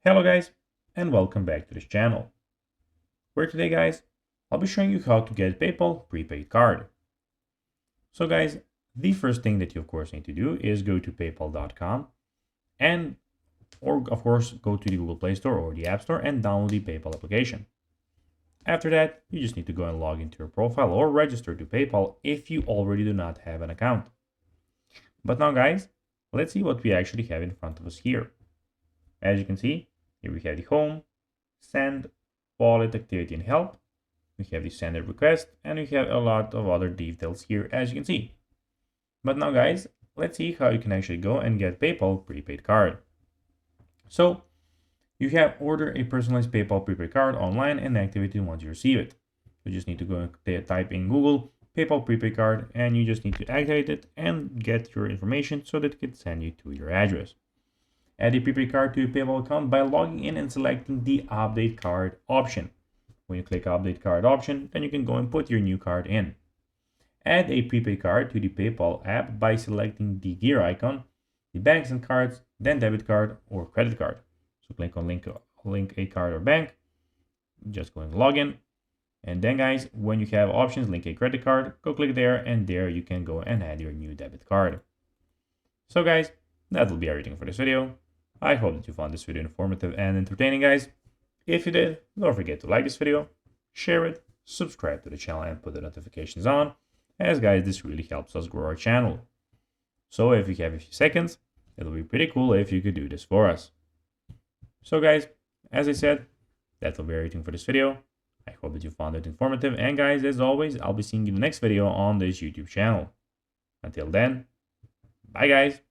Hello guys, and welcome back to this channel, where today guys, I'll be showing you how to get PayPal prepaid card. So guys, the first thing that you of course need to do is go to paypal.com and of course go to the Google Play Store or the App Store and download the PayPal application. After that, you just need to go and log into your profile or register to PayPal if you already do not have an account. But now guys, let's see what we actually have in front of us here. As you can see, here we have the home, send, wallet, activity and help. We have the sender request and we have a lot of other details here as you can see. But now guys, let's see how you can actually go and get PayPal prepaid card. So you have order a personalized PayPal prepaid card online and activate it once you receive it. You just need to go and type in Google PayPal prepaid card and you just need to activate it and get your information so that it can send you to your address. Add a prepaid card to your PayPal account by logging in and selecting the update card option. When you click update card option, then you can go and put your new card in. Add a prepaid card to the PayPal app by selecting the gear icon, the banks and cards, then debit card or credit card. So click on link a card or bank, just go and log in. And then guys, when you have options, link a credit card, go click there and there you can go and add your new debit card. So guys, that will be everything for this video. I hope that you found this video informative and entertaining guys. If you did, don't forget to like this video, share it, subscribe to the channel and put the notifications on, as guys this really helps us grow our channel. So if you have a few seconds, it'll be pretty cool if you could do this for us. So guys, as I said, that will be everything for this video. I hope that you found it informative and guys, as always, I'll be seeing you in the next video on this YouTube channel. Until then, bye guys.